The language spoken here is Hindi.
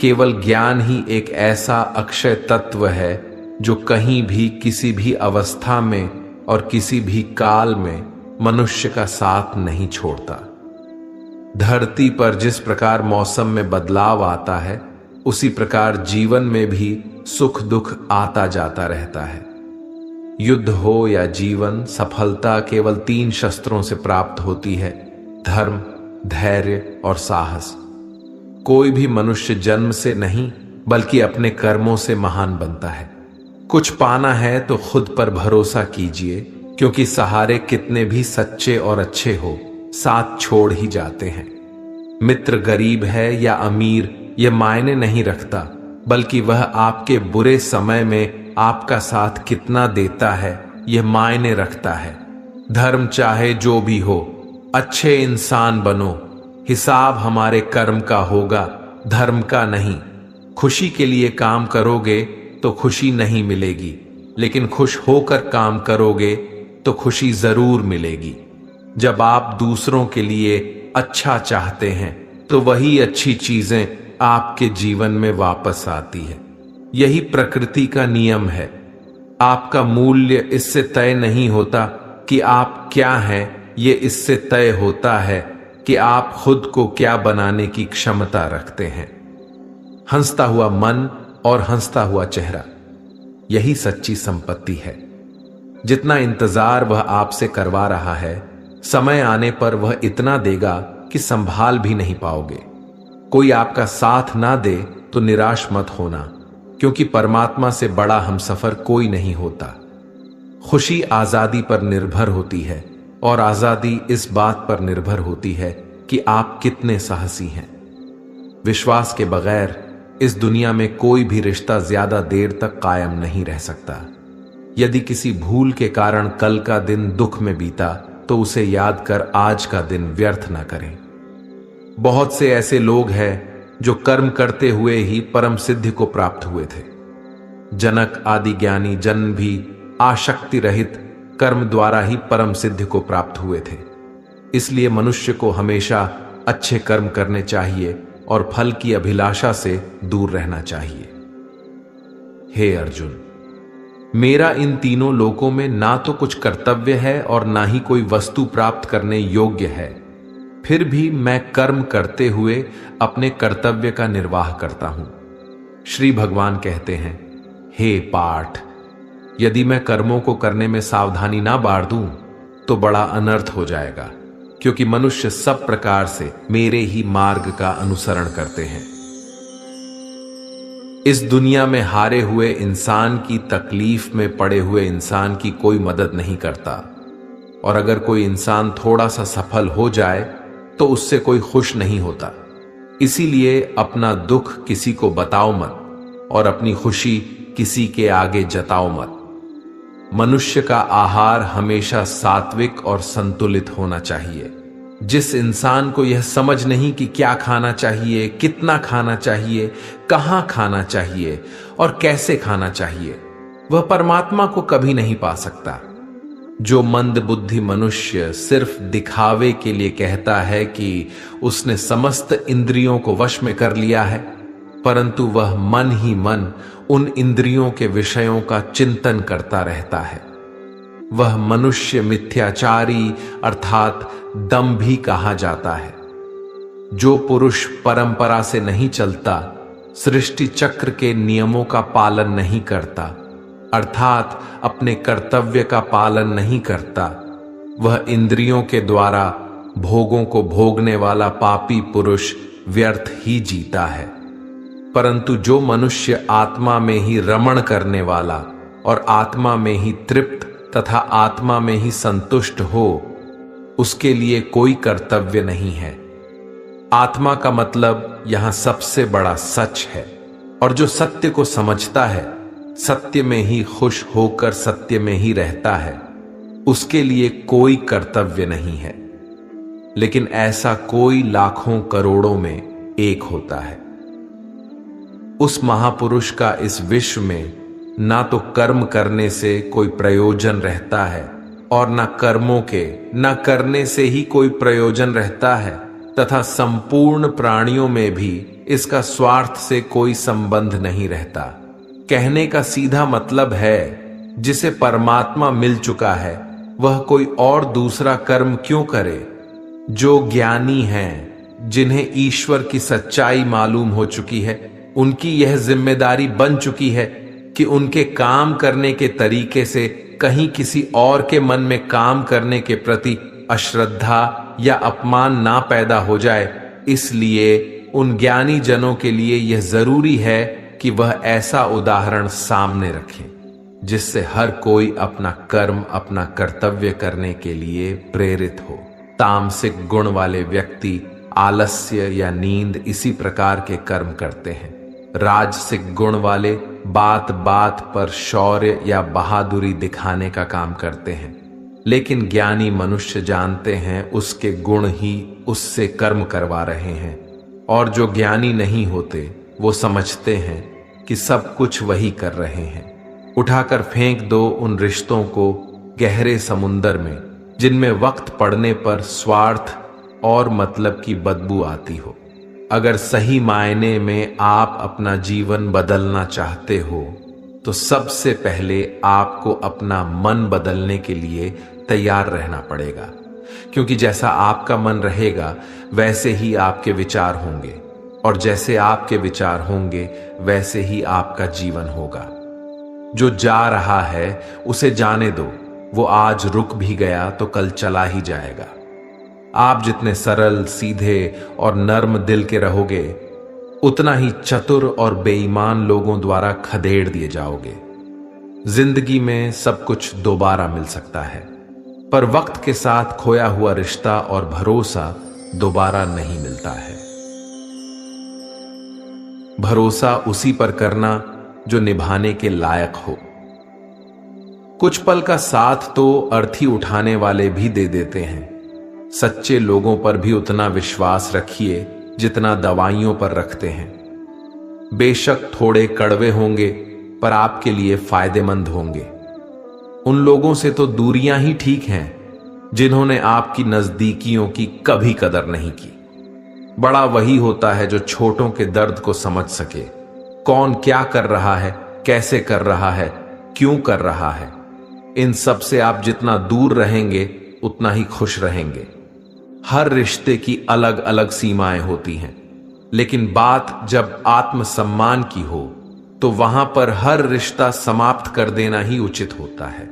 केवल ज्ञान ही एक ऐसा अक्षय तत्व है जो कहीं भी किसी भी अवस्था में और किसी भी काल में मनुष्य का साथ नहीं छोड़ता। धरती पर जिस प्रकार मौसम में बदलाव आता है, उसी प्रकार जीवन में भी सुख दुख आता जाता रहता है। युद्ध हो या जीवन, सफलता केवल 3 शस्त्रों से प्राप्त होती है: धर्म, धैर्य और साहस। कोई भी मनुष्य जन्म से नहीं बल्कि अपने कर्मों से महान बनता है। कुछ पाना है तो खुद पर भरोसा कीजिए, क्योंकि सहारे कितने भी सच्चे और अच्छे हो, साथ छोड़ ही जाते हैं। मित्र गरीब है या अमीर यह मायने नहीं रखता, बल्कि वह आपके बुरे समय में आपका साथ कितना देता है यह मायने रखता है। धर्म चाहे जो भी हो, अच्छे इंसान बनो। हिसाब हमारे कर्म का होगा, धर्म का नहीं। खुशी के लिए काम करोगे तो खुशी नहीं मिलेगी, लेकिन खुश होकर काम करोगे तो खुशी जरूर मिलेगी। जब आप दूसरों के लिए अच्छा चाहते हैं तो वही अच्छी चीजें आपके जीवन में वापस आती है। यही प्रकृति का नियम है। आपका मूल्य इससे तय नहीं होता कि आप क्या हैं, ये इससे तय होता है कि आप खुद को क्या बनाने की क्षमता रखते हैं। हंसता हुआ मन और हंसता हुआ चेहरा, यही सच्ची संपत्ति है। जितना इंतजार वह आपसे करवा रहा है, समय आने पर वह इतना देगा कि संभाल भी नहीं पाओगे। कोई आपका साथ ना दे तो निराश मत होना, क्योंकि परमात्मा से बड़ा हमसफर कोई नहीं होता। खुशी आजादी पर निर्भर होती है, और आजादी इस बात पर निर्भर होती है कि आप कितने साहसी हैं। विश्वास के बगैर इस दुनिया में कोई भी रिश्ता ज्यादा देर तक कायम नहीं रह सकता। यदि किसी भूल के कारण कल का दिन दुख में बीता, तो उसे याद कर आज का दिन व्यर्थ न करें। बहुत से ऐसे लोग हैं जो कर्म करते हुए ही परम सिद्धि को प्राप्त हुए थे। जनक आदि ज्ञानी जन भी आशक्ति रहित कर्म द्वारा ही परम सिद्धि को प्राप्त हुए थे। इसलिए मनुष्य को हमेशा अच्छे कर्म करने चाहिए और फल की अभिलाषा से दूर रहना चाहिए। हे अर्जुन, मेरा इन तीनों लोकों में ना तो कुछ कर्तव्य है और ना ही कोई वस्तु प्राप्त करने योग्य है, फिर भी मैं कर्म करते हुए अपने कर्तव्य का निर्वाह करता हूं। श्री भगवान कहते हैं, हे पाठ, यदि मैं कर्मों को करने में सावधानी ना बाढ़ दूं तो बड़ा अनर्थ हो जाएगा, क्योंकि मनुष्य सब प्रकार से मेरे ही मार्ग का अनुसरण करते हैं। इस दुनिया में हारे हुए इंसान की तकलीफ में पड़े हुए इंसान की कोई मदद नहीं करता, और अगर कोई इंसान थोड़ा सा सफल हो जाए तो उससे कोई खुश नहीं होता। इसीलिए अपना दुख किसी को बताओ मत और अपनी खुशी किसी के आगे जताओ मत। मनुष्य का आहार हमेशा सात्विक और संतुलित होना चाहिए। जिस इंसान को यह समझ नहीं कि क्या खाना चाहिए, कितना खाना चाहिए, कहां खाना चाहिए और कैसे खाना चाहिए, वह परमात्मा को कभी नहीं पा सकता। जो मंदबुद्धि मनुष्य सिर्फ दिखावे के लिए कहता है कि उसने समस्त इंद्रियों को वश में कर लिया है, परंतु वह मन ही मन उन इंद्रियों के विषयों का चिंतन करता रहता है, वह मनुष्य मिथ्याचारी अर्थात दंभी कहा जाता है। जो पुरुष परंपरा से नहीं चलता, सृष्टि चक्र के नियमों का पालन नहीं करता, अर्थात अपने कर्तव्य का पालन नहीं करता, वह इंद्रियों के द्वारा भोगों को भोगने वाला पापी पुरुष व्यर्थ ही जीता है। परंतु जो मनुष्य आत्मा में ही रमण करने वाला और आत्मा में ही तृप्त तथा आत्मा में ही संतुष्ट हो, उसके लिए कोई कर्तव्य नहीं है। आत्मा का मतलब यहां सबसे बड़ा सच है, और जो सत्य को समझता है, सत्य में ही खुश होकर सत्य में ही रहता है, उसके लिए कोई कर्तव्य नहीं है। लेकिन ऐसा कोई लाखों करोड़ों में एक होता है। उस महापुरुष का इस विश्व में ना तो कर्म करने से कोई प्रयोजन रहता है और ना कर्मों के ना करने से ही कोई प्रयोजन रहता है, तथा संपूर्ण प्राणियों में भी इसका स्वार्थ से कोई संबंध नहीं रहता। कहने का सीधा मतलब है, जिसे परमात्मा मिल चुका है वह कोई और दूसरा कर्म क्यों करे। जो ज्ञानी हैं, जिन्हें ईश्वर की सच्चाई मालूम हो चुकी है, उनकी यह जिम्मेदारी बन चुकी है कि उनके काम करने के तरीके से कहीं किसी और के मन में काम करने के प्रति अश्रद्धा या अपमान ना पैदा हो जाए। इसलिए उन ज्ञानी जनों के लिए यह जरूरी है कि वह ऐसा उदाहरण सामने रखें जिससे हर कोई अपना कर्म, अपना कर्तव्य करने के लिए प्रेरित हो। तामसिक गुण वाले व्यक्ति आलस्य या नींद इसी प्रकार के कर्म करते हैं। राजसिक गुण वाले बात बात पर शौर्य या बहादुरी दिखाने का काम करते हैं। लेकिन ज्ञानी मनुष्य जानते हैं उसके गुण ही उससे कर्म करवा रहे हैं, और जो ज्ञानी नहीं होते वो समझते हैं कि सब कुछ वही कर रहे हैं। उठाकर फेंक दो उन रिश्तों को गहरे समुंदर में जिनमें वक्त पड़ने पर स्वार्थ और मतलब की बदबू आती हो। अगर सही मायने में आप अपना जीवन बदलना चाहते हो तो सबसे पहले आपको अपना मन बदलने के लिए तैयार रहना पड़ेगा, क्योंकि जैसा आपका मन रहेगा वैसे ही आपके विचार होंगे, और जैसे आपके विचार होंगे वैसे ही आपका जीवन होगा। जो जा रहा है उसे जाने दो, वो आज रुक भी गया तो कल चला ही जाएगा। आप जितने सरल, सीधे और नर्म दिल के रहोगे, उतना ही चतुर और बेईमान लोगों द्वारा खदेड़ दिए जाओगे। जिंदगी में सब कुछ दोबारा मिल सकता है, पर वक्त के साथ खोया हुआ रिश्ता और भरोसा दोबारा नहीं मिलता है। भरोसा उसी पर करना जो निभाने के लायक हो। कुछ पल का साथ तो अर्थी उठाने वाले भी दे देते हैं। सच्चे लोगों पर भी उतना विश्वास रखिए जितना दवाइयों पर रखते हैं। बेशक थोड़े कड़वे होंगे पर आपके लिए फायदेमंद होंगे। उन लोगों से तो दूरियां ही ठीक हैं जिन्होंने आपकी नजदीकियों की कभी कदर नहीं की। बड़ा वही होता है जो छोटों के दर्द को समझ सके। कौन क्या कर रहा है, कैसे कर रहा है, क्यों कर रहा है, इन सब से आप जितना दूर रहेंगे उतना ही खुश रहेंगे। हर रिश्ते की अलग अलग सीमाएं होती हैं, लेकिन बात जब आत्मसम्मान की हो तो वहां पर हर रिश्ता समाप्त कर देना ही उचित होता है।